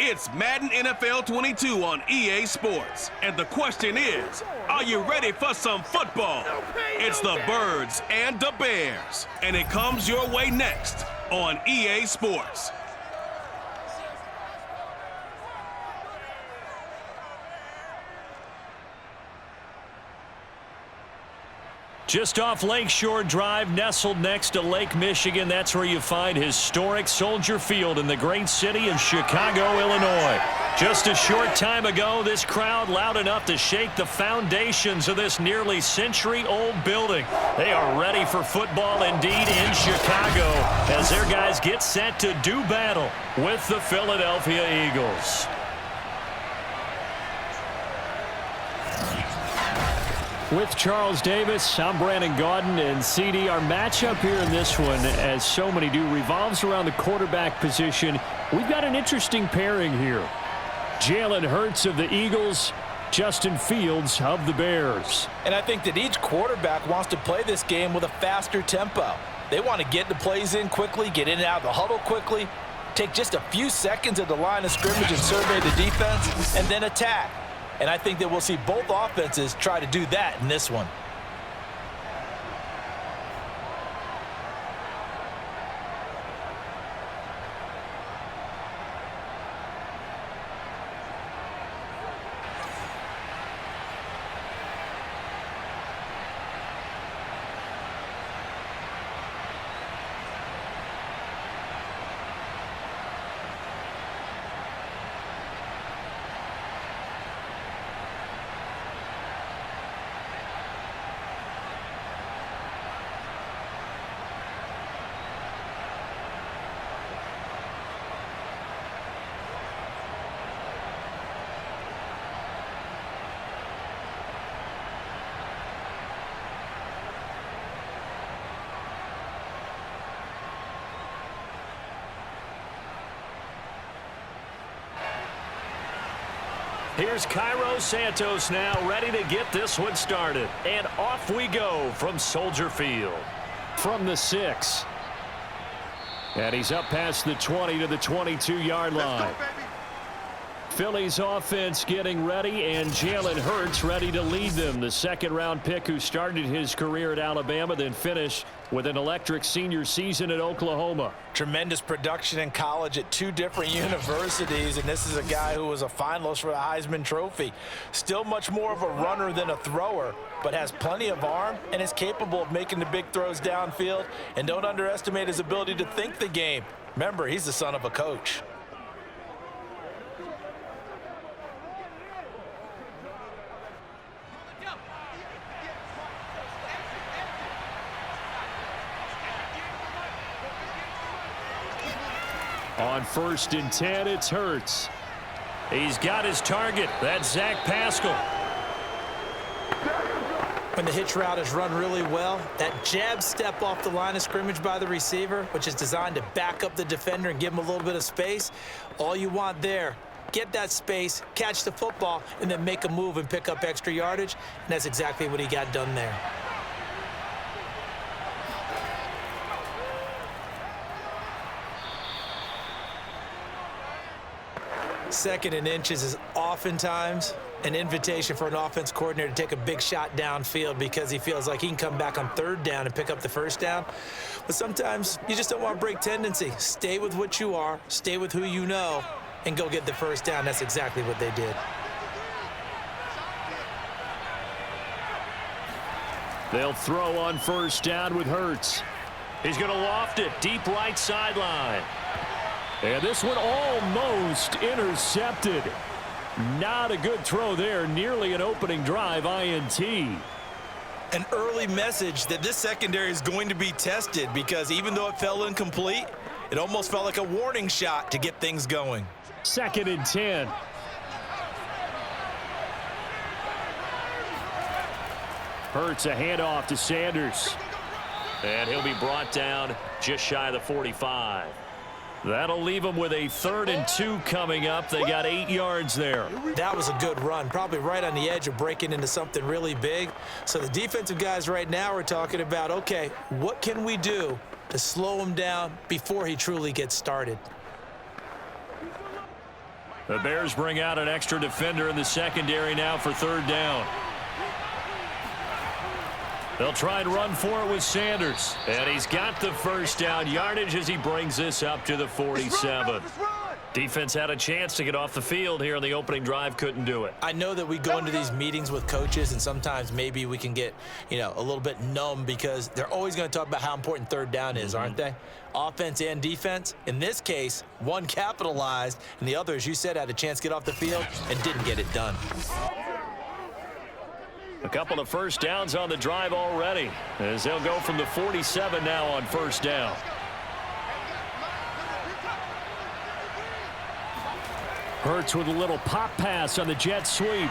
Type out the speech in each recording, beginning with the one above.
It's Madden NFL 22 on EA Sports. And the question is, are you ready for some football? It's the Birds and the Bears. And it comes your way next on EA Sports. Just off Lakeshore Drive, nestled next to Lake Michigan, that's where you find historic Soldier Field in the great city of Chicago, Illinois. Just a short time ago, this crowd loud enough to shake the foundations of this nearly century-old building. They are ready for football indeed in Chicago as their guys get set to do battle with the Philadelphia Eagles. With Charles Davis, I'm Brandon Gaudin, and CD, our matchup here in this one, as so many do, revolves around the quarterback position. We've got an interesting pairing here. Jalen Hurts of the Eagles, Justin Fields of the Bears. And I think that each quarterback wants to play this game with a faster tempo. They want to get the plays in quickly, get in and out of the huddle quickly, take just a few seconds at the line of scrimmage and survey the defense, and then attack. And I think that we'll see both offenses try to do that in this one. Here's Cairo Santos now, ready to get this one started. And off we go from Soldier Field. From the 6. And he's up past the 20 to the 22-yard line. Philly's offense getting ready, and Jalen Hurts ready to lead them. The second-round pick who started his career at Alabama, then finished with an electric senior season at Oklahoma. Tremendous production in college at 2 different universities, and this is a guy who was a finalist for the Heisman Trophy. Still much more of a runner than a thrower, but has plenty of arm and is capable of making the big throws downfield. And don't underestimate his ability to think the game. Remember, he's the son of a coach. On 1st and 10, it's Hurts. He's got his target. That's Zach Pascal. When the hitch route is run really well, that jab step off the line of scrimmage by the receiver, which is designed to back up the defender and give him a little bit of space, all you want there, get that space, catch the football, and then make a move and pick up extra yardage, and that's exactly what he got done there. Second and inches is oftentimes an invitation for an offense coordinator to take a big shot downfield because he feels like he can come back on 3rd down and pick up the 1st down. But sometimes you just don't want to break tendency. Stay with what you are, stay with who you know, and go get the 1st down. That's exactly what they did. They'll throw on 1st down with Hurts. He's going to loft it deep right sideline. And this one almost intercepted. Not a good throw there. Nearly an opening drive INT. An early message that this secondary is going to be tested because even though it fell incomplete, it almost felt like a warning shot to get things going. 2nd and 10. Hurts a handoff to Sanders. And he'll be brought down just shy of the 45. That'll leave them with a 3rd and 2 coming up. They got 8 yards there. That was a good run, probably right on the edge of breaking into something really big. So the defensive guys right now are talking about, okay, what can we do to slow him down before he truly gets started? The Bears bring out an extra defender in the secondary now for third down. They'll try and run for it with Sanders. And he's got the first down yardage as he brings this up to the 47. Defense had a chance to get off the field here on the opening drive, couldn't do it. I know that we go into these meetings with coaches, and sometimes maybe we can get, a little bit numb because they're always going to talk about how important third down is, aren't they? Offense and defense. In this case, one capitalized, and the other, as you said, had a chance to get off the field and didn't get it done. A couple of first downs on the drive already, as they'll go from the 47 now on first down. Hurts with a little pop pass on the jet sweep.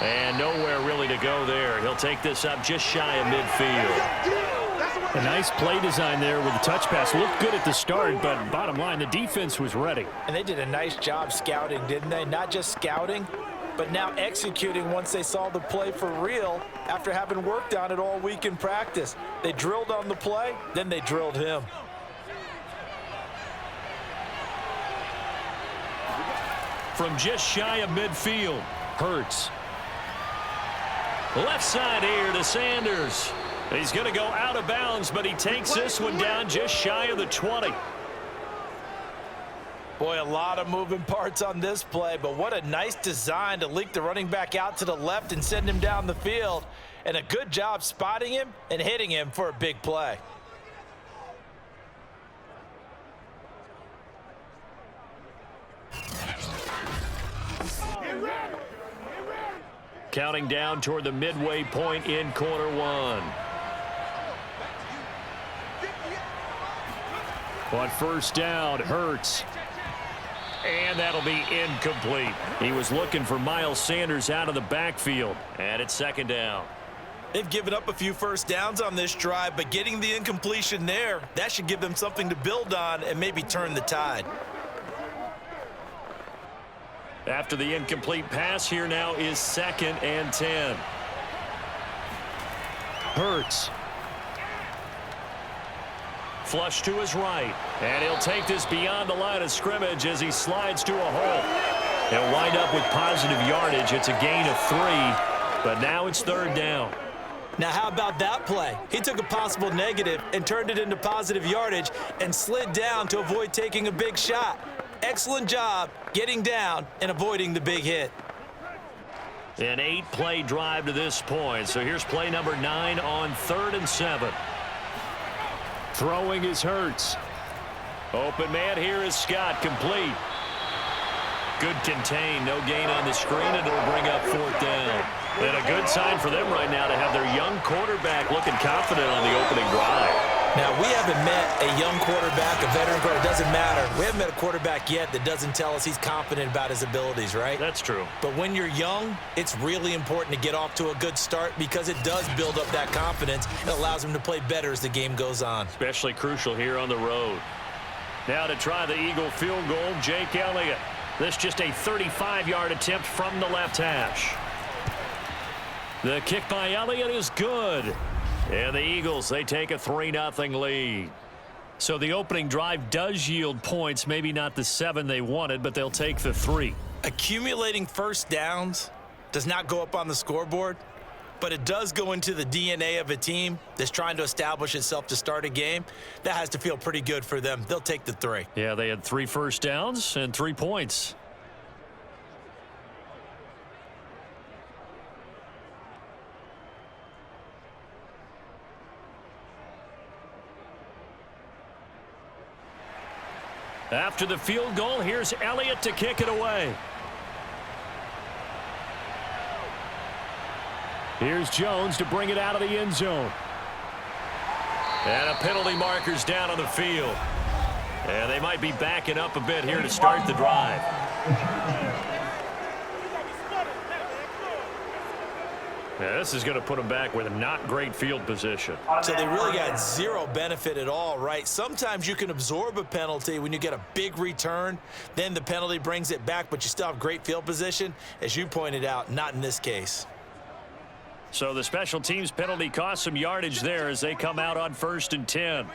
And nowhere really to go there. He'll take this up just shy of midfield. A nice play design there with the touch pass. Looked good at the start, but bottom line, the defense was ready. And they did a nice job scouting, didn't they? Not just scouting, but now executing once they saw the play for real after having worked on it all week in practice. They drilled on the play, then they drilled him. From just shy of midfield, Hurts. Left side here to Sanders. He's going to go out of bounds, but he takes this one down just shy of the 20. Boy, a lot of moving parts on this play, but what a nice design to leak the running back out to the left and send him down the field. And a good job spotting him and hitting him for a big play. Counting down toward the midway point in quarter one. On first down, Hurts. And that'll be incomplete. He was looking for Miles Sanders out of the backfield. And it's second down. They've given up a few first downs on this drive, but getting the incompletion there, that should give them something to build on and maybe turn the tide. After the incomplete pass, here now is 2nd and 10. Hurts. Flush to his right. And he'll take this beyond the line of scrimmage as he slides to a hole. He'll wind up with positive yardage. It's a gain of 3, but now it's third down. Now, how about that play? He took a possible negative and turned it into positive yardage and slid down to avoid taking a big shot. Excellent job getting down and avoiding the big hit. An 8-play drive to this point. So here's play number 9 on 3rd and 7. Throwing is Hurts. Open man here is Scott, complete. Good contain, no gain on the screen, and it'll bring up 4th down. And a good sign for them right now to have their young quarterback looking confident on the opening drive. Now, we haven't met a young quarterback, a veteran quarterback. It doesn't matter. We haven't met a quarterback yet that doesn't tell us he's confident about his abilities, right? That's true. But when you're young, it's really important to get off to a good start because it does build up that confidence. It allows him to play better as the game goes on. Especially crucial here on the road. Now to try the Eagle field goal, Jake Elliott. This just a 35-yard attempt from the left hash. The kick by Elliott is good. And the Eagles, they take a 3-0 lead. So the opening drive does yield points, maybe not the 7 they wanted, but they'll take the 3. Accumulating first downs does not go up on the scoreboard, but it does go into the DNA of a team that's trying to establish itself to start a game. That has to feel pretty good for them. They'll take the 3. Yeah, they had 3 first downs and 3 points. After the field goal, here's Elliott to kick it away. Here's Jones to bring it out of the end zone. And a penalty marker's down on the field. And they might be backing up a bit here to start the drive. Yeah, this is going to put them back with a not great field position. So they really got zero benefit at all, right? Sometimes you can absorb a penalty when you get a big return. Then the penalty brings it back, but you still have great field position. As you pointed out, not in this case. So the special teams penalty cost some yardage there as they come out on 1st and 10.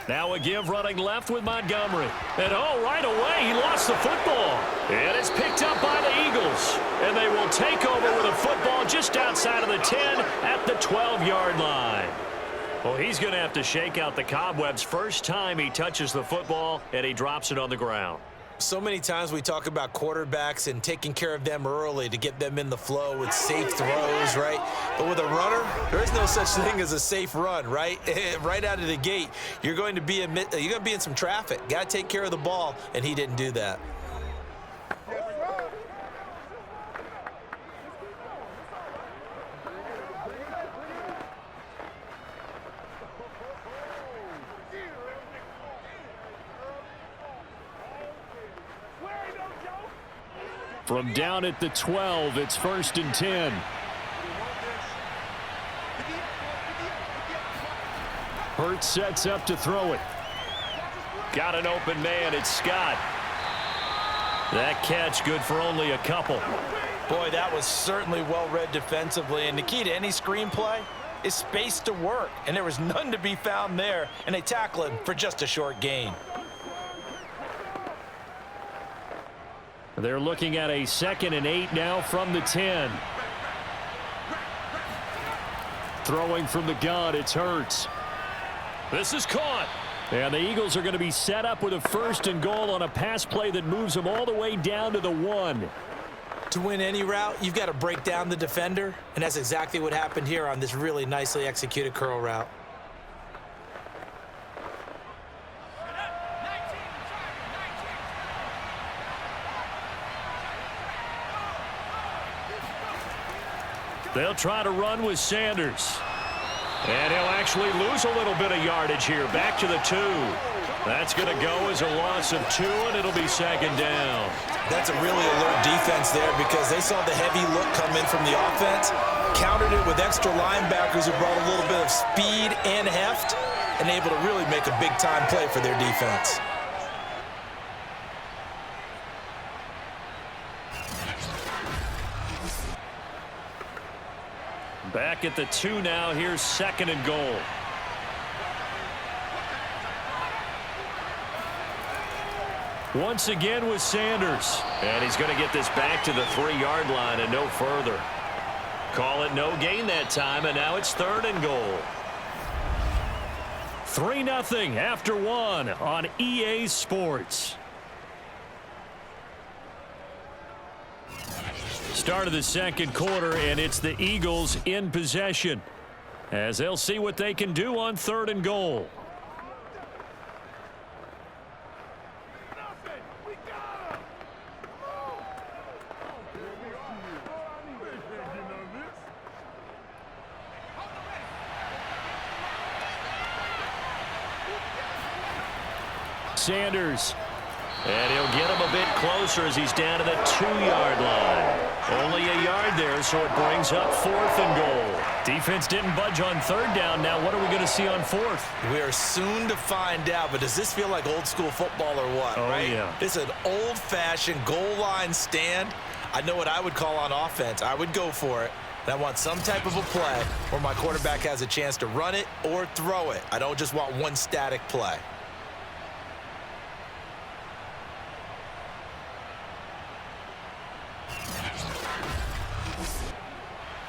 Now a give running left with Montgomery. And right away, he lost the football. And it's picked up by the Eagles. And they will take over with a football just outside of the 10 at the 12-yard line. Well, he's going to have to shake out the cobwebs first time he touches the football, and he drops it on the ground. So many times we talk about quarterbacks and taking care of them early to get them in the flow with safe throws, right? But with a runner, there is no such thing as a safe run, right? Right out of the gate, you're going to be in some traffic. Got to take care of the ball, and he didn't do that. From down at the 12, it's 1st and 10. Hurts sets up to throw it. Got an open man. It's Scott. That catch good for only a couple. Boy, that was certainly well-read defensively. And the key to any screenplay is space to work. And there was none to be found there. And they tackle him for just a short gain. They're looking at a 2nd and 8 now from the 10. Throwing from the gun, it's Hurts. This is caught. And the Eagles are going to be set up with a 1st and goal on a pass play that moves them all the way down to the 1. To win any route, you've got to break down the defender. And that's exactly what happened here on this really nicely executed curl route. They'll try to run with Sanders. And he'll actually lose a little bit of yardage here. Back to the 2. That's going to go as a loss of 2, and it'll be 2nd down. That's a really alert defense there because they saw the heavy look come in from the offense, countered it with extra linebackers who brought a little bit of speed and heft, and able to really make a big-time play for their defense. Back at the 2 now. Here's 2nd and goal. Once again with Sanders. And he's going to get this back to the 3-yard line and no further. Call it no gain that time, and now it's 3rd and goal. 3-0 after 1 on EA Sports. Start of the 2nd quarter, and it's the Eagles in possession as they'll see what they can do on 3rd and goal. Sanders. And he'll get him a bit closer as he's down to the 2-yard line. Only a yard there, so it brings up 4th and goal. Defense didn't budge on 3rd down. Now what are we going to see on 4th? We are soon to find out, but does this feel like old school football or what? Oh, right? yeah. This is an old-fashioned goal line stand. I know what I would call on offense. I would go for it. And I want some type of a play where my quarterback has a chance to run it or throw it. I don't just want one static play.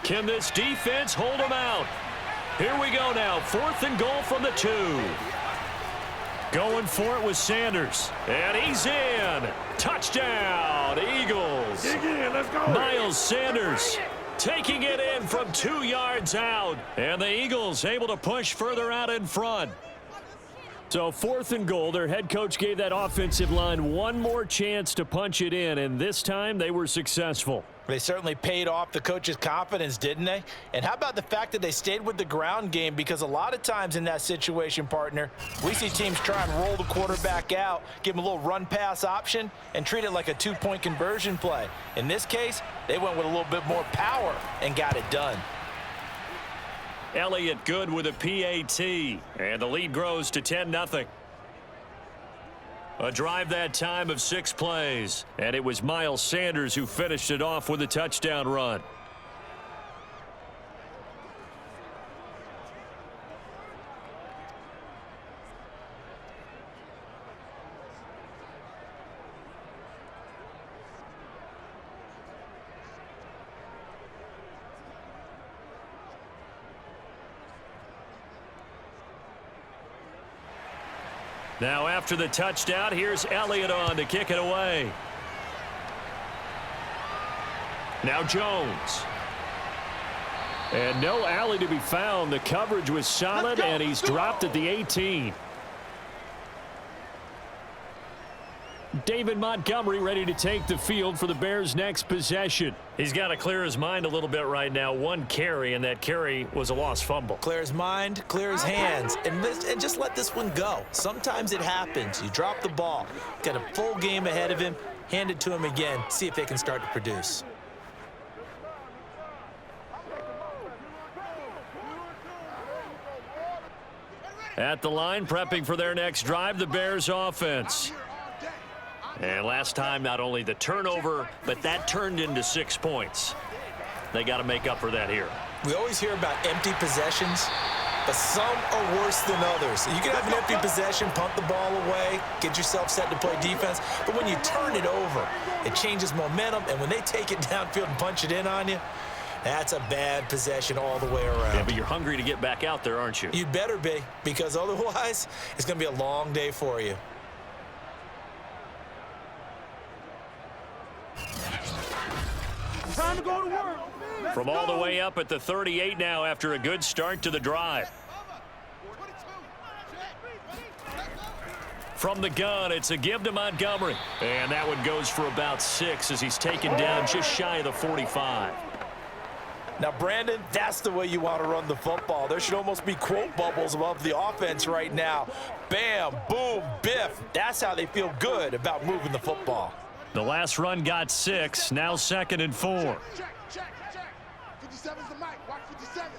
Can this defense hold them out? Here we go now. 4th and goal from the 2. Going for it with Sanders. And he's in. Touchdown, Eagles. Dig in, let's go. Miles Sanders taking it in from 2 yards out. And the Eagles able to push further out in front. So 4th and goal, their head coach gave that offensive line one more chance to punch it in, and this time they were successful. They certainly paid off the coach's confidence, didn't they? And how about the fact that they stayed with the ground game? Because a lot of times in that situation, partner, we see teams try and roll the quarterback out, give him a little run-pass option, and treat it like a 2-point conversion play. In this case, they went with a little bit more power and got it done. Elliott good with a PAT, and the lead grows to 10-0. A drive that time of 6 plays, and it was Miles Sanders who finished it off with a touchdown run. Now after the touchdown, here's Elliott on to kick it away. Now Jones. And no alley to be found. The coverage was solid, and he's dropped at the 18. David Montgomery ready to take the field for the Bears' next possession. He's got to clear his mind a little bit right now. One carry, and that carry was a lost fumble. Clear his mind, clear his hands, and just let this one go. Sometimes it happens. You drop the ball, got a full game ahead of him, hand it to him again, see if they can start to produce. At the line, prepping for their next drive, the Bears offense. And last time, not only the turnover, but that turned into 6 points. They got to make up for that here. We always hear about empty possessions, but some are worse than others. You can have an empty possession, punt the ball away, get yourself set to play defense, but when you turn it over, it changes momentum, and when they take it downfield and punch it in on you, that's a bad possession all the way around. Yeah, but you're hungry to get back out there, aren't you? You'd better be, because otherwise, it's going to be a long day for you. Time to go to work. From all the way up at the 38 now after a good start to the drive. From the gun, it's a give to Montgomery. And that one goes for about 6 as he's taken down just shy of the 45. Now, Brandon, that's the way you want to run the football. There should almost be quote bubbles above the offense right now. Bam, boom, biff. That's how they feel good about moving the football. The last run got 6, now 2nd and 4. Check. 57's the mic. Watch 57.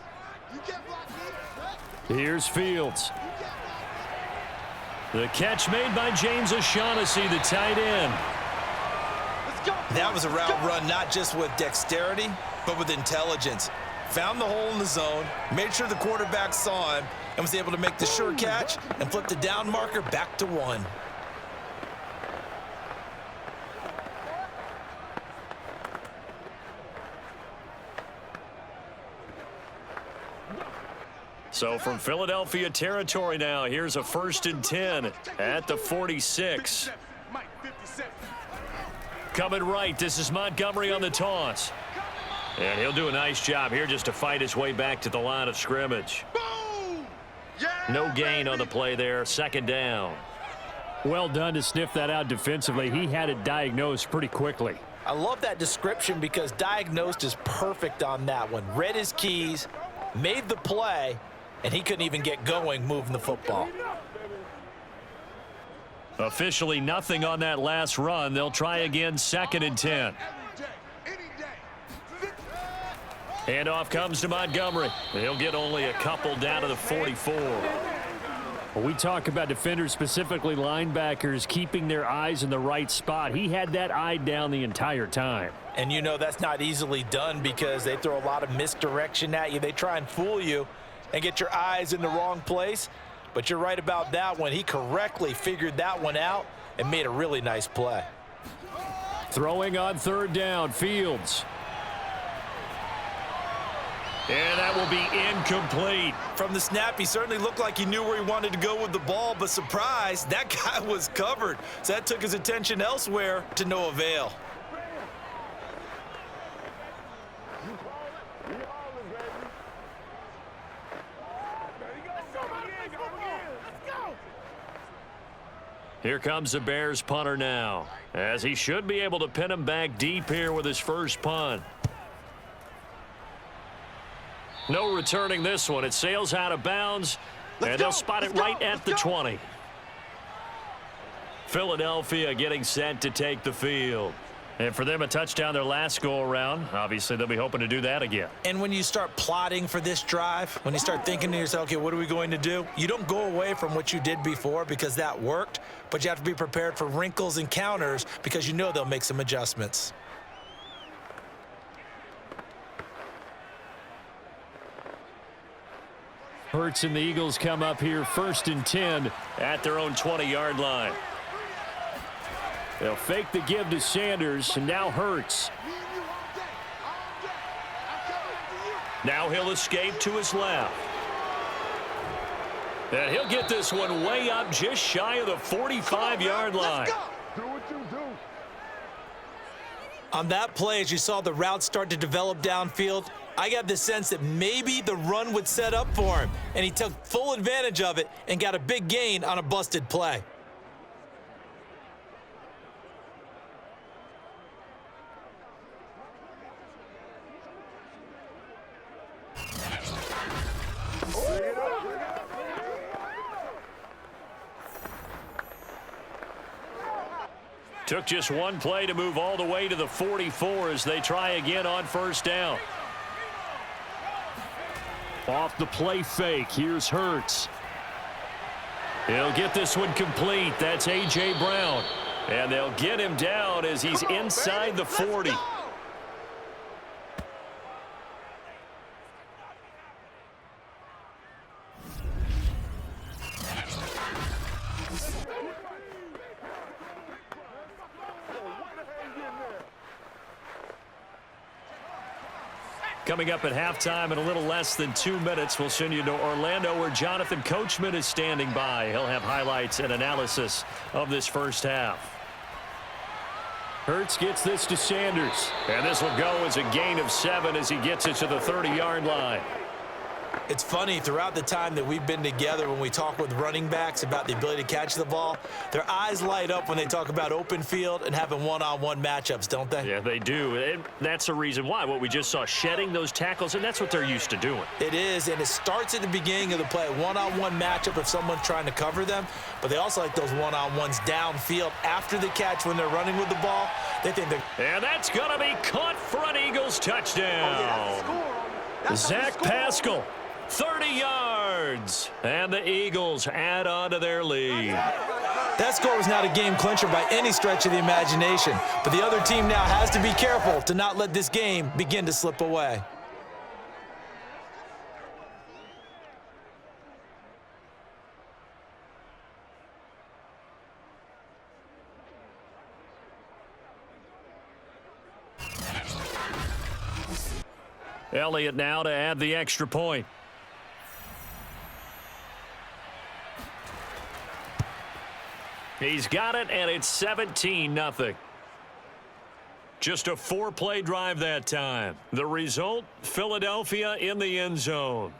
You get blocked, man. Here's Fields. The catch made by James O'Shaughnessy, the tight end. That was a route run not just with dexterity, but with intelligence. Found the hole in the zone, made sure the quarterback saw him, and was able to make the sure catch and flip the down marker back to 1. So from Philadelphia territory now, here's a 1st and 10 at the 46. Coming right, this is Montgomery on the toss. And he'll do a nice job here just to fight his way back to the line of scrimmage. No gain on the play there, 2nd down. Well done to sniff that out defensively. He had it diagnosed pretty quickly. I love that description because diagnosed is perfect on that one. Read his keys, made the play, and he couldn't even get going moving the football. Officially nothing on that last run. They'll try again, 2nd and 10. Handoff comes to Montgomery. He'll get only a couple down to the 44. Well, we talk about defenders, specifically linebackers, keeping their eyes in the right spot. He had that eye down the entire time. And you know that's not easily done because they throw a lot of misdirection at you. They try and fool you and get your eyes in the wrong place. But you're right about that one. He correctly figured that one out and made a really nice play. Throwing on 3rd down, Fields. And that will be incomplete. From the snap, he certainly looked like he knew where he wanted to go with the ball, but surprise, that guy was covered. So that took his attention elsewhere to no avail. Here comes the Bears punter now, as he should be able to pin him back deep here with his first punt. No returning this one. It sails out of bounds, and they'll spot it right at the 20. Philadelphia getting set to take the field. And for them, a touchdown their last go-around. Obviously, they'll be hoping to do that again. And when you start plotting for this drive, when you start thinking to yourself, okay, what are we going to do? You don't go away from what you did before because that worked, but you have to be prepared for wrinkles and counters because you know they'll make some adjustments. Hurts and the Eagles come up here 1st and 10 at their own 20-yard line. They'll fake the give to Sanders, and now Hurts. Now he'll escape to his left. And he'll get this one way up just shy of the 45-yard line. Do what you do. On that play, as you saw the route start to develop downfield, I got the sense that maybe the run would set up for him, and he took full advantage of it and got a big gain on a busted play. Took just one play to move all the way to the 44 as they try again on first down. Off the play fake, here's Hurts. He'll get this one complete. That's A.J. Brown. And they'll get him down as he's inside the 40. Coming up at halftime in a little less than 2 minutes, we'll send you to Orlando where Jonathan Coachman is standing by. He'll have highlights and analysis of this first half. Hurts gets this to Sanders. And this will go as a gain of 7 as he gets it to the 30-yard line. It's funny, throughout the time that we've been together, when we talk with running backs about the ability to catch the ball, their eyes light up when they talk about open field and having one-on-one matchups, don't they? Yeah, they do. And that's the reason why. What we just saw, shedding those tackles, and that's what they're used to doing. It is, and it starts at the beginning of the play, one-on-one matchup if someone's trying to cover them, but they also like those one-on-ones downfield after the catch when they're running with the ball. They think they're... And that's going to be caught for an Eagles touchdown. Zach Pascal. 30 yards, and the Eagles add on to their lead. That score was not a game clincher by any stretch of the imagination, but the other team now has to be careful to not let this game begin to slip away. Elliott now to add the extra point. He's got it, and it's 17-0. Just a 4-play drive that time. The result, Philadelphia in the end zone.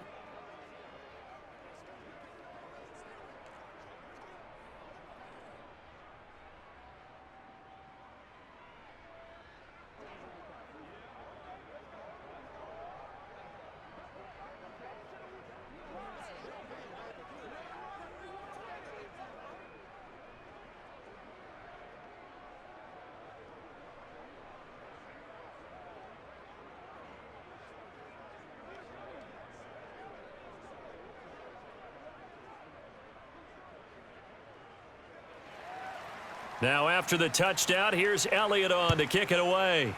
Now after the touchdown, here's Elliott on to kick it away.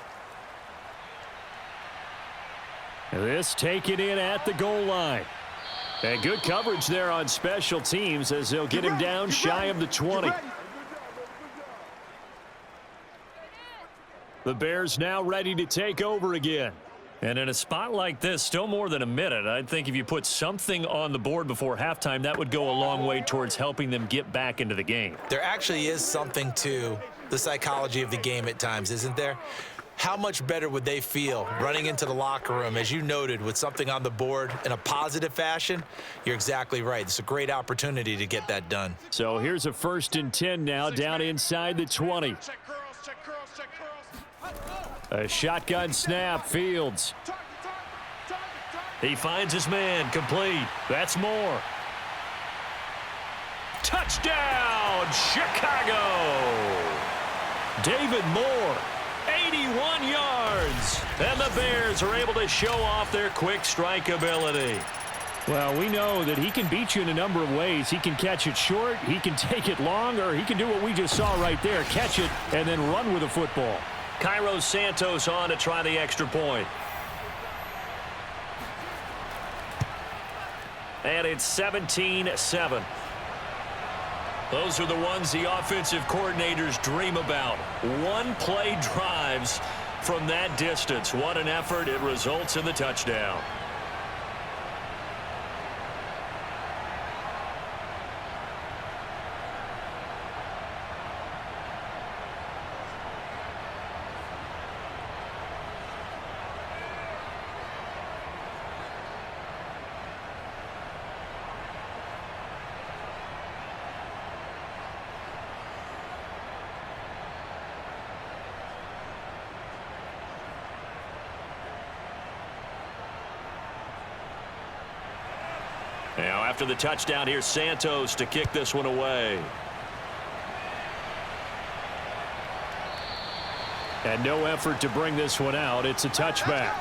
This taken in at the goal line. And good coverage there on special teams as they'll get him down shy of the 20. The Bears now ready to take over again. And in a spot like this, still more than a minute, I think if you put something on the board before halftime, that would go a long way towards helping them get back into the game. There actually is something to the psychology of the game at times, isn't there? How much better would they feel running into the locker room, as you noted, with something on the board in a positive fashion? You're exactly right. It's a great opportunity to get that done. So here's a 1st and 10 now down inside the 20. A shotgun snap, Fields. He finds his man, complete. That's Moore. Touchdown, Chicago! David Moore, 81 yards. And the Bears are able to show off their quick strike ability. Well, we know that he can beat you in a number of ways. He can catch it short, he can take it long, or he can do what we just saw right there, catch it and then run with the football. Cairo Santos on to try the extra point. And it's 17-7. Those are the ones the offensive coordinators dream about. One-play drives from that distance. What an effort. It results in the touchdown. Now after the touchdown, here's Santos to kick this one away. And no effort to bring this one out. It's a touchback.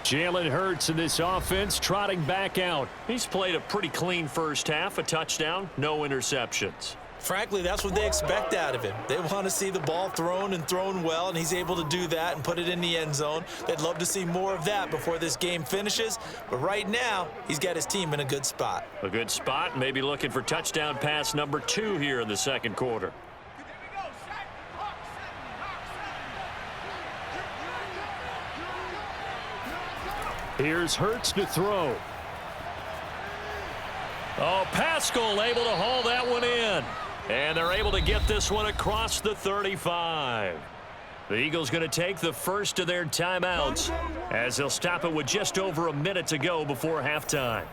Jalen Hurts in this offense trotting back out. He's played a pretty clean first half, a touchdown, no interceptions. Frankly, that's what they expect out of him. They want to see the ball thrown and thrown well, and he's able to do that and put it in the end zone. They'd love to see more of that before this game finishes, but right now, he's got his team in a good spot. A good spot, maybe looking for touchdown pass number 2 here in the second quarter. Here's Hurts to throw. Oh, Pascal able to haul that one in. And they're able to get this one across the 35. The Eagles going to take the first of their timeouts as they'll stop it with just over a minute to go before halftime.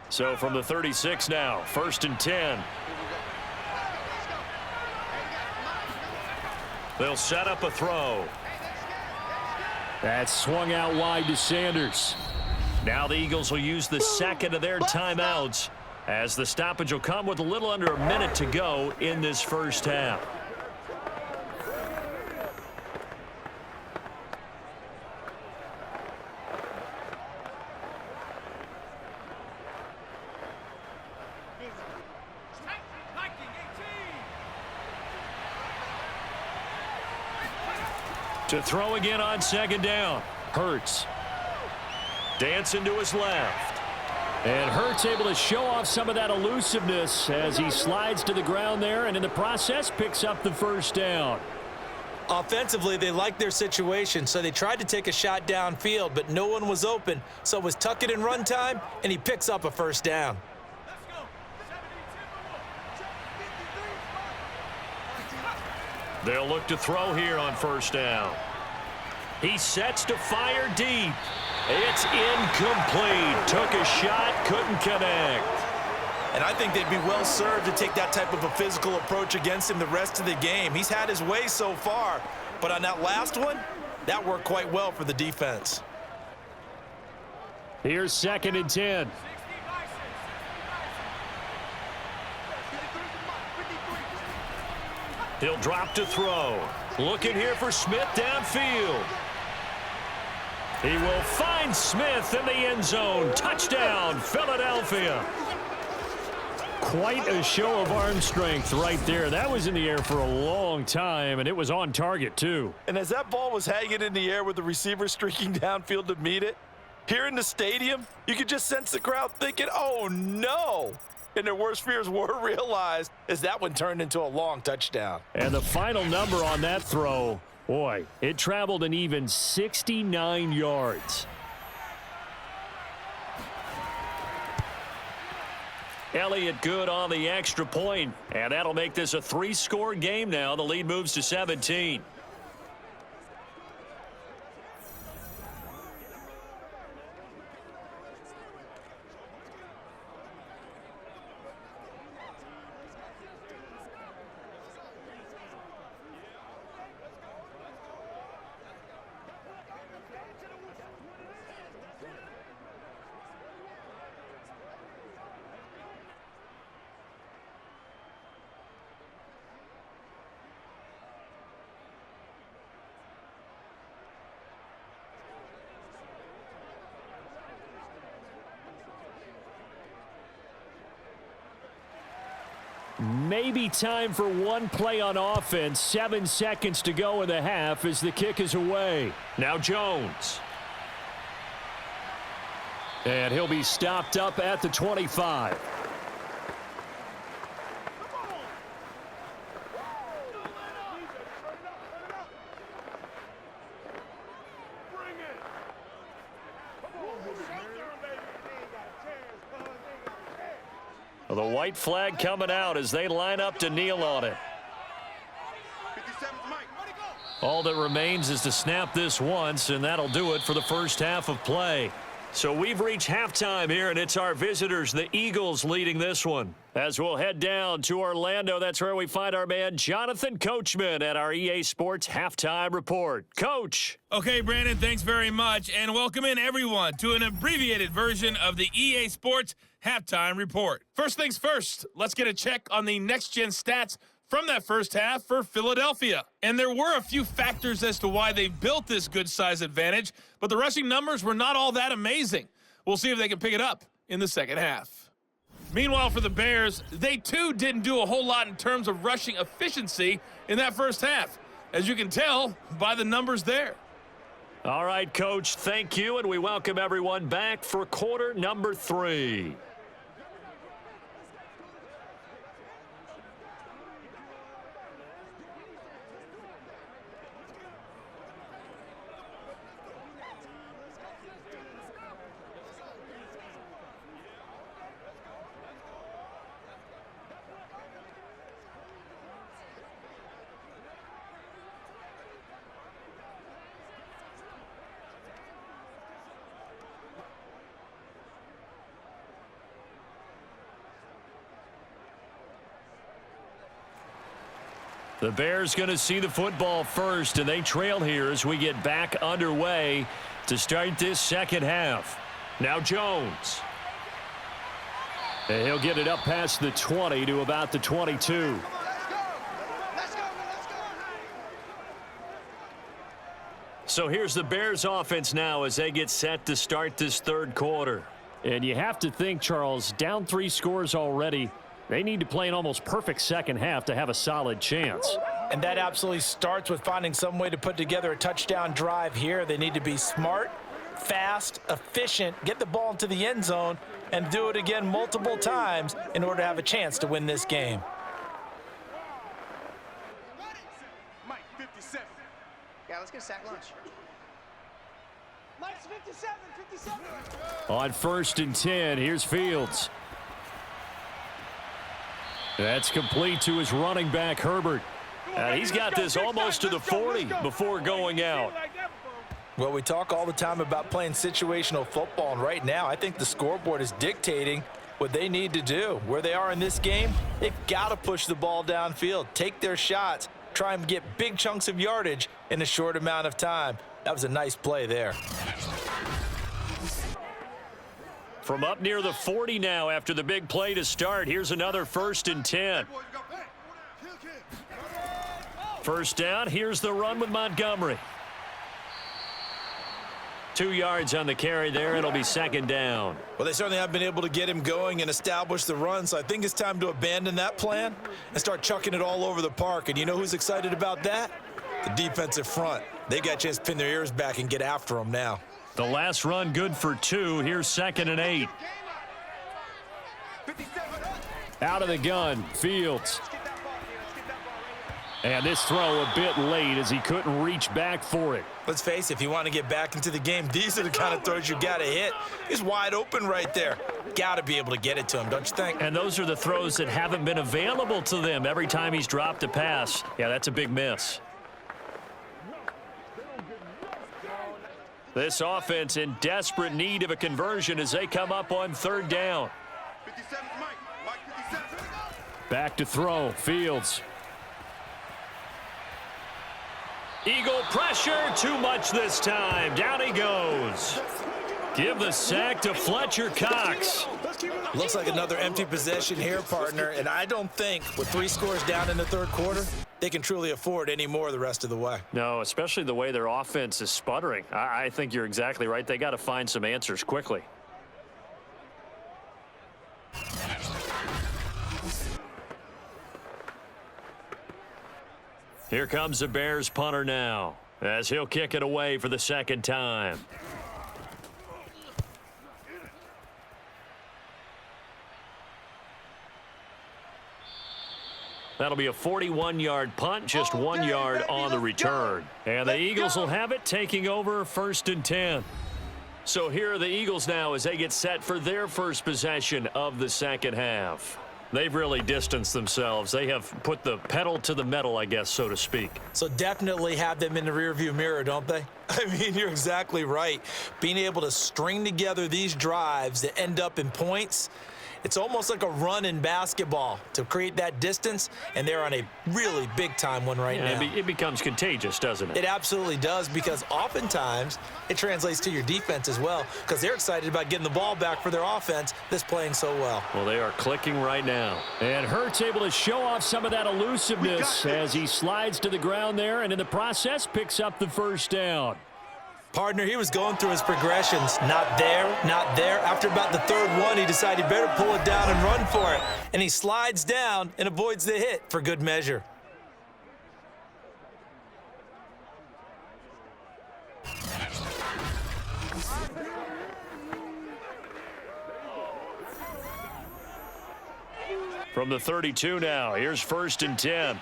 So from the 36 now, 1st and 10. They'll set up a throw. That's swung out wide to Sanders. Now the Eagles will use the second of their timeouts as the stoppage will come with a little under a minute to go in this first half. To throw again on second down. Hurts. Dancing to his left. And Hurts able to show off some of that elusiveness as he slides to the ground there and in the process picks up the first down. Offensively, they liked their situation, so they tried to take a shot downfield, but no one was open. So it was tuck it and run time, and he picks up a first down. They'll look to throw here on first down. He sets to fire deep. It's incomplete. Took a shot, couldn't connect. And I think they'd be well served to take that type of a physical approach against him the rest of the game. He's had his way so far, but on that last one, that worked quite well for the defense. Here's 2nd and 10. He'll drop to throw. Looking here for Smith downfield. He will find Smith in the end zone. Touchdown, Philadelphia. Quite a show of arm strength right there. That was in the air for a long time, and it was on target, too. And as that ball was hanging in the air with the receiver streaking downfield to meet it, here in the stadium, you could just sense the crowd thinking, oh, no. And their worst fears were realized as that one turned into a long touchdown. And the final number on that throw, boy, it traveled an even 69 yards. Elliott good on the extra point, and that'll make this a 3-score game now. The lead moves to 17. Maybe time for one play on offense. 7 seconds to go in the half as the kick is away. Now Jones. And he'll be stopped up at the 25. The white flag coming out as they line up to kneel on it. All that remains is to snap this once, and that'll do it for the first half of play. So we've reached halftime here, and it's our visitors, the Eagles, leading this one. As we'll head down to Orlando, that's where we find our man Jonathan Coachman at our EA Sports Halftime Report. Coach. Okay, Brandon, thanks very much, and welcome in everyone to an abbreviated version of the EA Sports Halftime Report. First things first, let's get a check on the next-gen stats from that first half for Philadelphia. And there were a few factors as to why they built this good size advantage, but the rushing numbers were not all that amazing. We'll see if they can pick it up in the second half. Meanwhile, for the Bears, they too didn't do a whole lot in terms of rushing efficiency in that first half, as you can tell by the numbers there. All right, Coach, thank you, and we welcome everyone back for quarter number 3. The Bears going to see the football first, and they trail here as we get back underway to start this second half. Now Jones. And he'll get it up past the 20 to about the 22. So here's the Bears offense now as they get set to start this third quarter. And you have to think, Charles, down 3 scores already. They need to play an almost perfect second half to have a solid chance. And that absolutely starts with finding some way to put together a touchdown drive here. They need to be smart, fast, efficient, get the ball into the end zone, and do it again multiple times in order to have a chance to win this game. Mike, 57. Yeah, let's get a sack lunch. Mike's 57, 57. On 1st and 10, here's Fields. That's complete to his running back, Herbert. He's got this almost to the 40 before going out. Well, we talk all the time about playing situational football, and right now I think the scoreboard is dictating what they need to do. Where they are in this game, they've got to push the ball downfield, take their shots, try and get big chunks of yardage in a short amount of time. That was a nice play there. From up near the 40 now after the big play to start, here's another 1st and 10. First down, here's the run with Montgomery. 2 yards on the carry there. It'll be second down. Well, they certainly have been able to get him going and establish the run, so I think it's time to abandon that plan and start chucking it all over the park. And you know who's excited about that? The defensive front. They got a chance to pin their ears back and get after them now. The last run good for 2. Here's 2nd and 8. Out of the gun, Fields. And this throw a bit late as he couldn't reach back for it. Let's face it, if you want to get back into the game, these are the kind of throws you got to hit. He's wide open right there. Got to be able to get it to him, don't you think? And those are the throws that haven't been available to them every time he's dropped a pass. Yeah, that's a big miss. This offense in desperate need of a conversion as they come up on 3rd down. 57, Mike 57. Back to throw, Fields. Eagle pressure, too much this time. Down he goes. Give the sack to Fletcher Cox. Looks like another empty possession here, partner, and I don't think with 3 scores down in the 3rd quarter, they can truly afford any more the rest of the way. No, especially the way their offense is sputtering. I think you're exactly right. They got to find some answers quickly. Here comes the Bears punter now as he'll kick it away for the 2nd time. That'll be a 41-yard punt, just 1 yard on the return. And the Eagles will have it, taking over 1st and 10. So here are the Eagles now as they get set for their first possession of the second half. They've really distanced themselves. They have put the pedal to the metal, I guess, so to speak. So definitely have them in the rearview mirror, don't they? I mean, you're exactly right. Being able to string together these drives that end up in points It's almost like a run in basketball to create that distance, and they're on a really big-time one right now. It becomes contagious, doesn't it? It absolutely does, because oftentimes it translates to your defense as well, because they're excited about getting the ball back for their offense that's playing so well. Well, they are clicking right now. And Hurts able to show off some of that elusiveness as he slides to the ground there, and in the process picks up the first down. Partner, he was going through his progressions. Not there, not there. After about the third one, he decided he better pull it down and run for it. And he slides down and avoids the hit for good measure. From the 32 now, here's 1st and 10.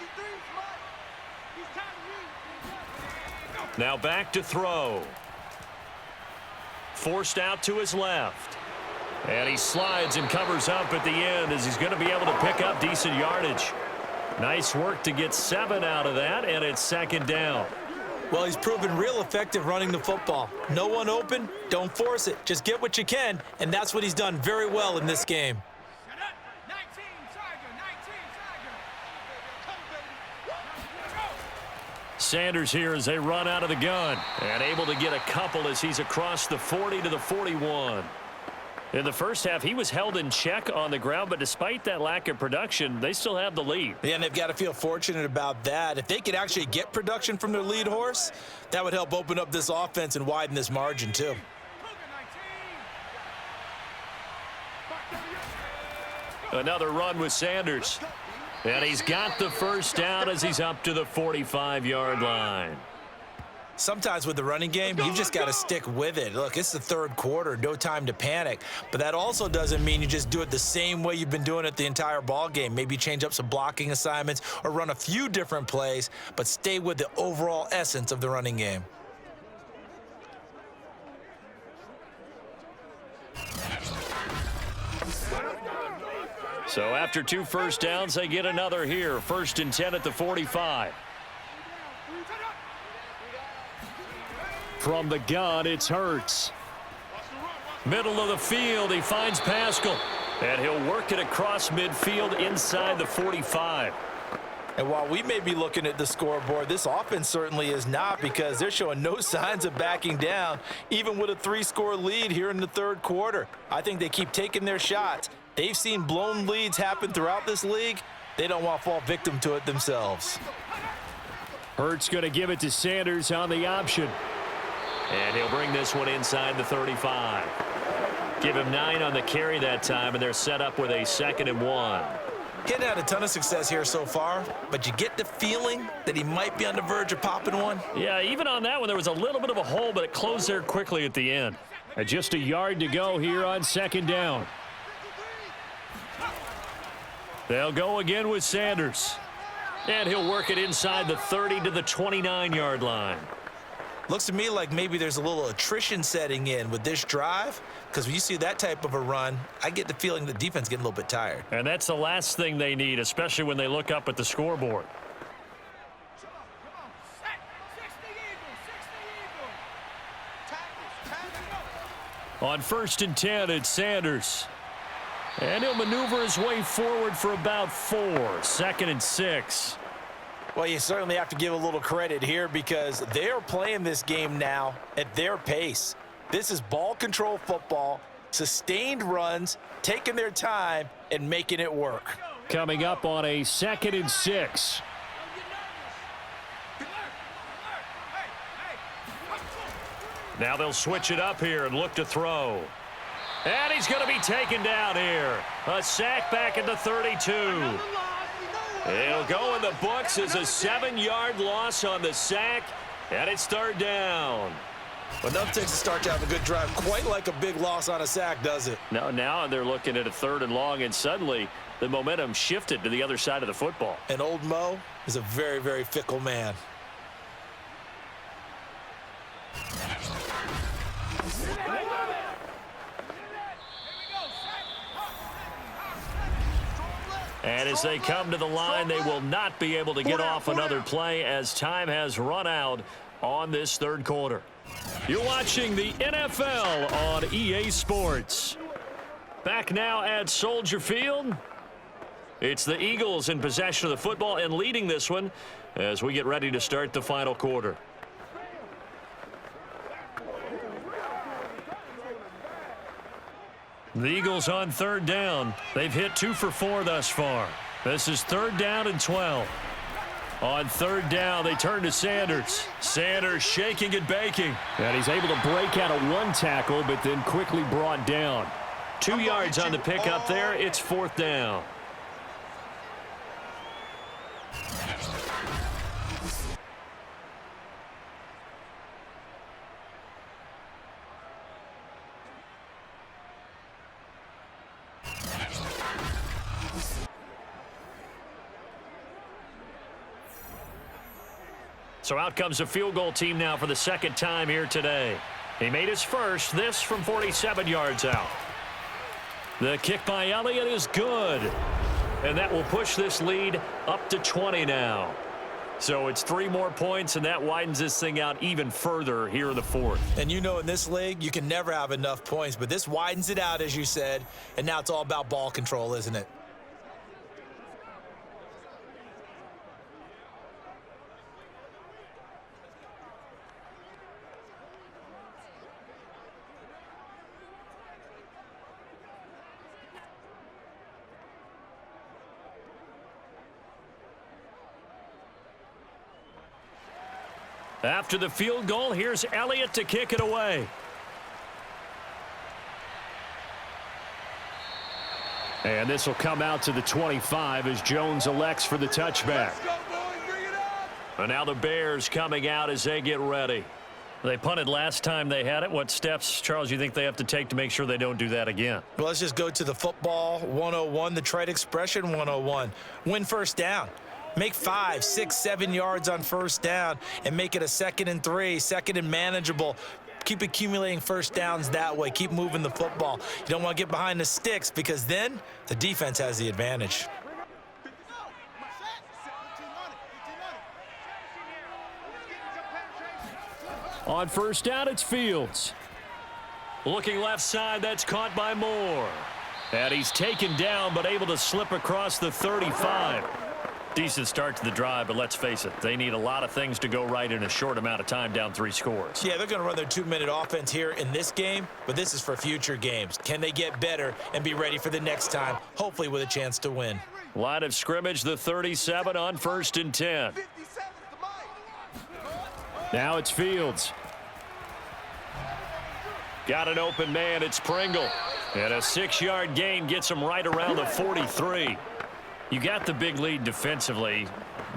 Now back to throw. Forced out to his left. And he slides and covers up at the end as he's going to be able to pick up decent yardage. Nice work to get 7 out of that, and it's 2nd down. Well, he's proven real effective running the football. No one open, don't force it. Just get what you can, and that's what he's done very well in this game. Sanders here as they run out of the gun and able to get a couple as he's across the 40 to the 41. In the first half, he was held in check on the ground, but despite that lack of production, they still have the lead. Yeah, and they've got to feel fortunate about that. If they could actually get production from their lead horse, that would help open up this offense and widen this margin too. Another run with Sanders. And he's got the first down as he's up to the 45-yard line. Sometimes with the running game, you've just got to stick with it. Look, it's the third quarter, no time to panic. But that also doesn't mean you just do it the same way you've been doing it the entire ball game. Maybe change up some blocking assignments or run a few different plays, but stay with the overall essence of the running game. So after 2 first downs, they get another here. 1st and 10 at the 45. From the gun, it's Hurts. Middle of the field, he finds Pascal. And he'll work it across midfield inside the 45. And while we may be looking at the scoreboard, this offense certainly is not, because they're showing no signs of backing down, even with a 3-score lead here in the third quarter. I think they keep taking their shots. They've seen blown leads happen throughout this league. They don't want to fall victim to it themselves. Hurts going to give it to Sanders on the option. And he'll bring this one inside the 35. Give him 9 on the carry that time, and they're set up with a 2nd and 1. He hadn't had a ton of success here so far, but you get the feeling that he might be on the verge of popping one. Yeah, even on that one, there was a little bit of a hole, but it closed there quickly at the end. And just a yard to go here on 2nd down. They'll go again with Sanders. And he'll work it inside the 30 to the 29-yard line. Looks to me like maybe there's a little attrition setting in with this drive, because when you see that type of a run, I get the feeling the defense is getting a little bit tired. And that's the last thing they need, especially when they look up at the scoreboard. On 1st and 10, it's Sanders. And he'll maneuver his way forward for about 4. 2nd and 6. Well, you certainly have to give a little credit here, because they're playing this game now at their pace. This is ball control football, sustained runs, taking their time and making it work. Coming up on a 2nd and 6. Now they'll switch it up here and look to throw. And he's going to be taken down here. A sack back at the 32. It'll go in the books as a 7-yard loss on the sack, and it's 3rd down. But enough takes to start to have a good drive, quite like a big loss on a sack, does it? Now they're looking at a 3rd and long, and suddenly the momentum shifted to the other side of the football. And old Mo is a very, very fickle man. And as they come to the line, they will not be able to get off another play as time has run out on this third quarter. You're watching the NFL on EA Sports. Back now at Soldier Field. It's the Eagles in possession of the football and leading this one as we get ready to start the final quarter. The Eagles on third down. They've hit 2 for 4 thus far. This is 3rd down and 12. On 3rd down, they turn to Sanders. Sanders shaking and baking. And he's able to break out of 1 tackle, but then quickly brought down. 2 yards on the pickup there. It's 4th down. So out comes a field goal team now for the 2nd time here today. He made his first, this from 47 yards out. The kick by Elliott is good. And that will push this lead up to 20 now. So it's 3 more points, and that widens this thing out even further here in the 4th. And you know in this league, you can never have enough points, but this widens it out, as you said, and now it's all about ball control, isn't it? After the field goal, here's Elliott to kick it away. And this will come out to the 25 as Jones elects for the touchback. And now the Bears coming out as they get ready. They punted last time they had it. What steps, Charles, you think they have to take to make sure they don't do that again? Well, let's just go to the football 101, the trite expression 101. Win first down. Make 5, 6, 7 yards on first down and make it a 2nd and 3, 2nd and manageable. Keep accumulating first downs that way. Keep moving the football. You don't want to get behind the sticks because then the defense has the advantage. On first down, it's Fields. Looking left side, that's caught by Moore. And he's taken down but able to slip across the 35. Decent start to the drive, but let's face it, they need a lot of things to go right in a short amount of time, down 3 scores. Yeah, they're going to run their 2-minute offense here in this game, but this is for future games. Can they get better and be ready for the next time, hopefully with a chance to win? Line of scrimmage, the 37 on 1st and 10. Now it's Fields. Got an open man, it's Pringle. And a 6-yard gain gets him right around the 43. You got the big lead defensively,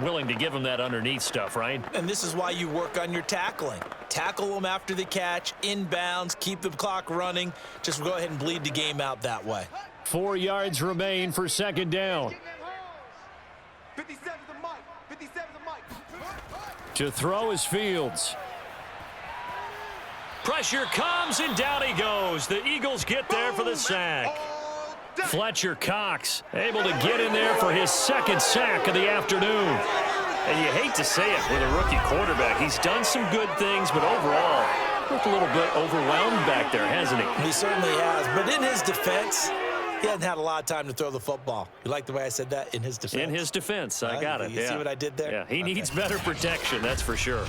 willing to give them that underneath stuff, right? And this is why you work on your tackling. Tackle them after the catch, inbounds, keep the clock running. Just go ahead and bleed the game out that way. 4 yards remain for 2nd down. 57 the mic. 57 the mic. To throw is Fields. Pressure comes, and down he goes. The Eagles get there for the sack. Fletcher Cox able to get in there for his 2nd sack of the afternoon. And you hate to say it with a rookie quarterback. He's done some good things, but overall, looked a little bit overwhelmed back there, hasn't he? He certainly has. But in his defense, he hasn't had a lot of time to throw the football. You like the way I said that? In his defense? In his defense. I got it. You see what I did there? Yeah, he needs better protection, that's for sure.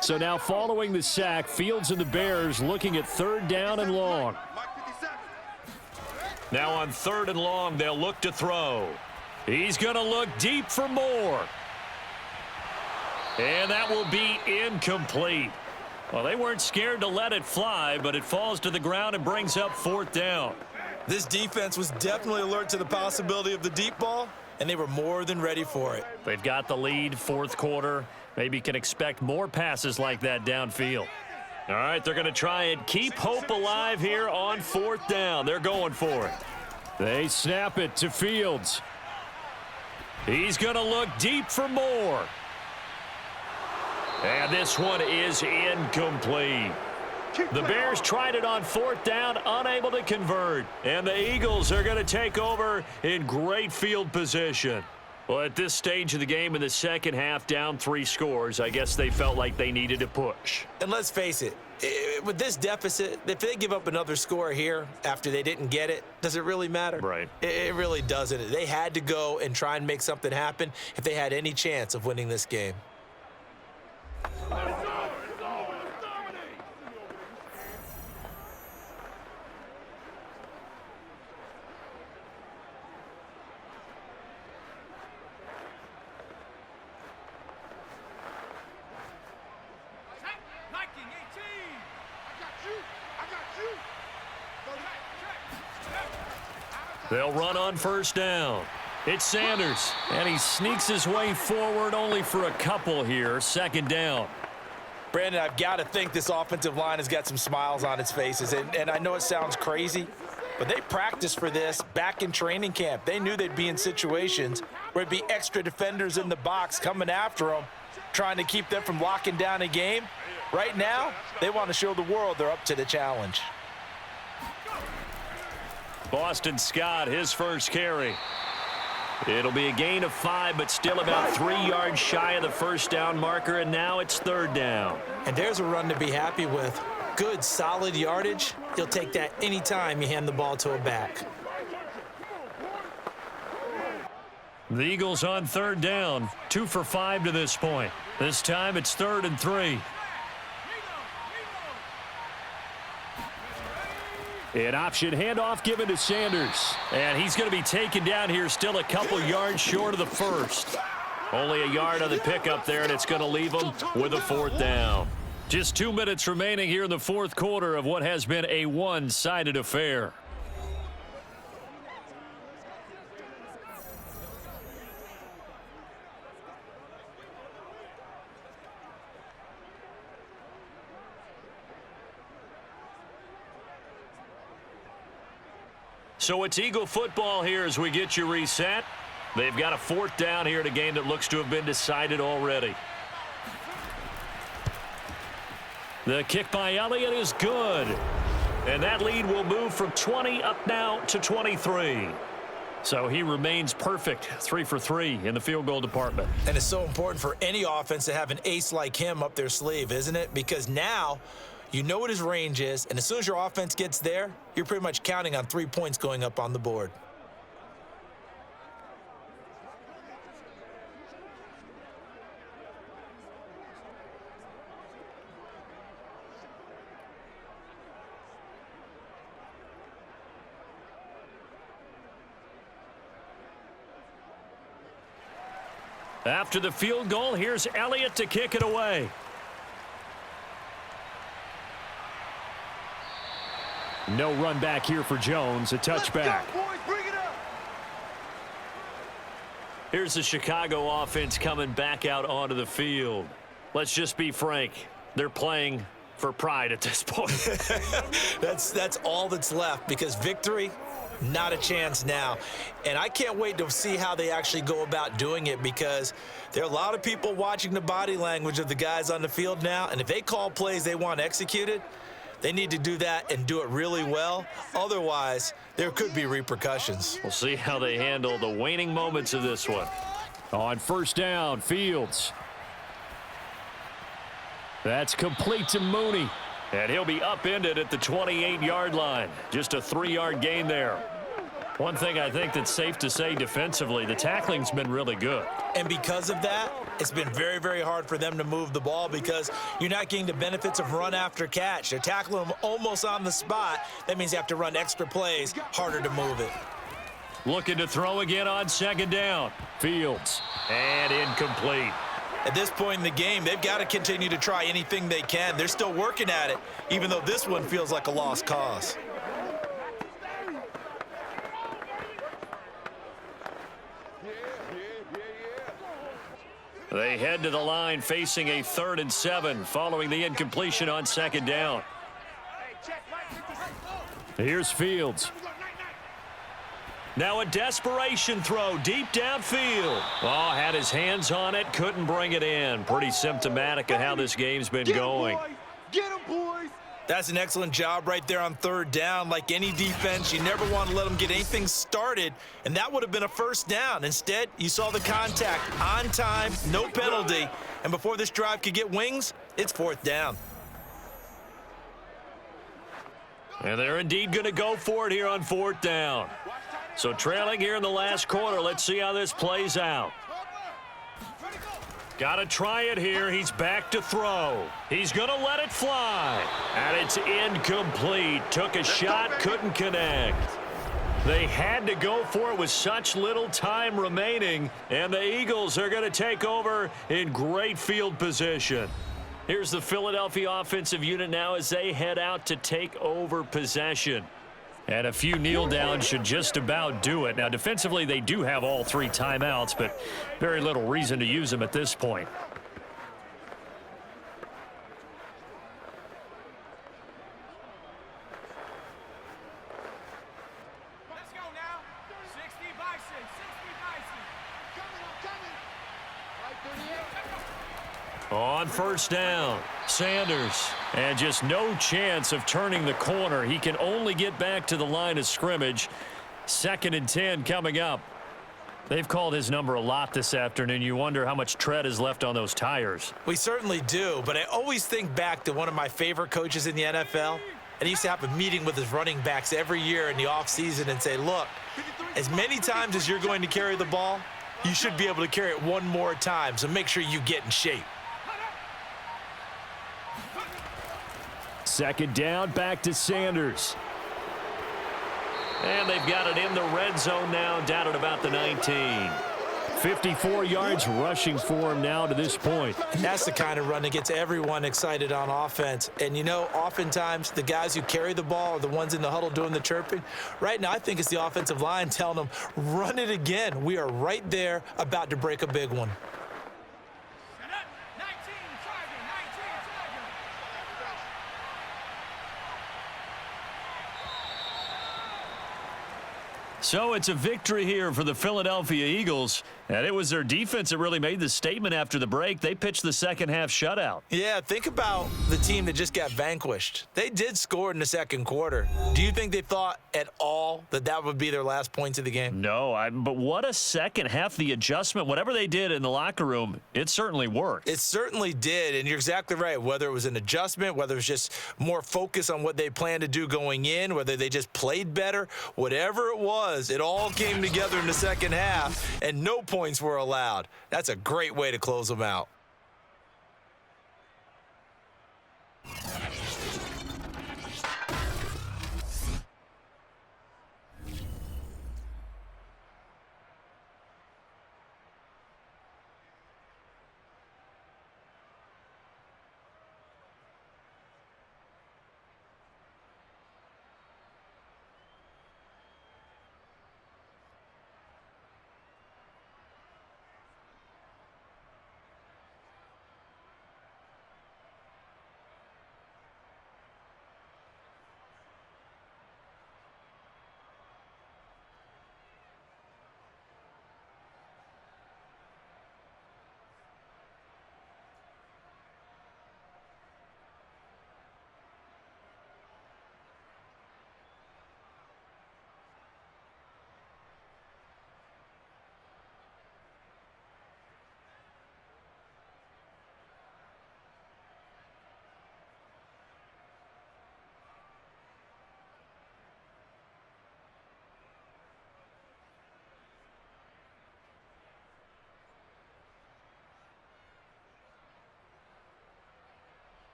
So now following the sack, Fields and the Bears looking at 3rd down and long. Now on 3rd and long, they'll look to throw. He's going to look deep for Moore. And that will be incomplete. Well, they weren't scared to let it fly, but it falls to the ground and brings up 4th down. This defense was definitely alert to the possibility of the deep ball, and they were more than ready for it. They've got the lead, 4th quarter. Maybe can expect more passes like that downfield. All right, they're going to try and keep hope alive here on 4th down. They're going for it. They snap it to Fields. He's going to look deep for Moore. And this one is incomplete. The Bears tried it on 4th down, unable to convert. And the Eagles are going to take over in great field position. Well, at this stage of the game in the second half, down 3 scores, I guess they felt like they needed to push. And let's face it, with this deficit, if they give up another score here after they didn't get it, does it really matter? Right. It really doesn't. They had to go and try and make something happen if they had any chance of winning this game. They'll run on first down. It's Sanders, and he sneaks his way forward only for a couple here. Second down. Brandon, I've got to think this offensive line has got some smiles on its faces, and I know it sounds crazy, but they practiced for this back in training camp. They knew they'd be in situations where it'd be extra defenders in the box coming after them, trying to keep them from locking down a game. Right now, they want to show the world they're up to the challenge. Boston Scott, his first carry. It'll be a gain of 5, but still about 3 yards shy of the first down marker, and now it's third down. And there's a run to be happy with. Good, solid yardage. You'll take that anytime you hand the ball to a back. The Eagles on third down, 2 for 5 to this point. This time it's 3rd and 3. An option handoff given to Sanders. And he's going to be taken down here, still a couple yards short of the first. Only a yard on the pickup there, and it's going to leave him with a 4th down. Just 2 minutes remaining here in the 4th quarter of what has been a one-sided affair. So it's Eagle football here as we get you reset. They've got a 4th down here in a game that looks to have been decided already. The kick by Elliott is good. And that lead will move from 20 up now to 23. So he remains perfect, 3 for 3 in the field goal department. And it's so important for any offense to have an ace like him up their sleeve, isn't it? Because now you know what his range is, and as soon as your offense gets there, you're pretty much counting on 3 points going up on the board. After the field goal, here's Elliott to kick it away. No run back here for Jones, a touchback. Here's the Chicago offense coming back out onto the field. Let's just be frank. They're playing for pride at this point. That's all that's left, because victory, not a chance now. And I can't wait to see how they actually go about doing it, because there are a lot of people watching the body language of the guys on the field now, and if they call plays they want executed, they need to do that and do it really well. Otherwise, there could be repercussions. We'll see how they handle the waning moments of this one. On first down, Fields. That's complete to Mooney. And he'll be upended at the 28-yard line. Just a 3-yard gain there. One thing I think that's safe to say defensively, the tackling's been really good. And because of that, it's been very, very hard for them to move the ball, because you're not getting the benefits of run after catch. They're tackling them almost on the spot. That means you have to run extra plays, harder to move it. Looking to throw again on second down. Fields. And incomplete. At this point in the game, they've got to continue to try anything they can. They're still working at it, even though this one feels like a lost cause. They head to the line facing a 3rd and 7 following the incompletion on second down. Here's Fields. Now a desperation throw deep downfield. Oh, had his hands on it, couldn't bring it in. Pretty symptomatic of how this game's been going. Get him, boys! That's an excellent job right there on third down. Like any defense, you never want to let them get anything started, and that would have been a first down. Instead, you saw the contact on time, no penalty, and before this drive could get wings, it's fourth down. And they're indeed going to go for it here on fourth down. So trailing here in the last quarter, let's see how this plays out. Got to try it here. He's back to throw. He's going to let it fly. And it's incomplete. Took a shot, couldn't connect. They had to go for it with such little time remaining. And the Eagles are going to take over in great field position. Here's the Philadelphia offensive unit now as they head out to take over possession. And a few kneel downs should just about do it. Now, defensively, they do have all 3 timeouts, but very little reason to use them at this point. Let's go now. 60 Bison. 60 Bison. Coming. Right 38. On first down, Sanders. And just no chance of turning the corner. He can only get back to the line of scrimmage. 2nd and 10 coming up. They've called his number a lot this afternoon. You wonder how much tread is left on those tires. We certainly do, but I always think back to one of my favorite coaches in the NFL. And he used to have a meeting with his running backs every year in the offseason and say, look, as many times as you're going to carry the ball, you should be able to carry it one more time, so make sure you get in shape. 2nd down, back to Sanders. And they've got it in the red zone now, down at about the 19. 54 yards rushing for him now to this point. And that's the kind of run that gets everyone excited on offense. And, you know, oftentimes the guys who carry the ball are the ones in the huddle doing the chirping. Right now, I think it's the offensive line telling them, run it again. We are right there about to break a big one. So it's a victory here for the Philadelphia Eagles. And it was their defense that really made the statement after the break. They pitched the second half shutout. Yeah, think about the team that just got vanquished. They did score in the second quarter. Do you think they thought at all that that would be their last points of the game? No, but what a second half. The adjustment, whatever they did in the locker room, it certainly worked. It certainly did, and you're exactly right. Whether it was an adjustment, whether it was just more focus on what they planned to do going in, whether they just played better, whatever it was, it all came together in the second half, and no points were allowed. That's a great way to close them out.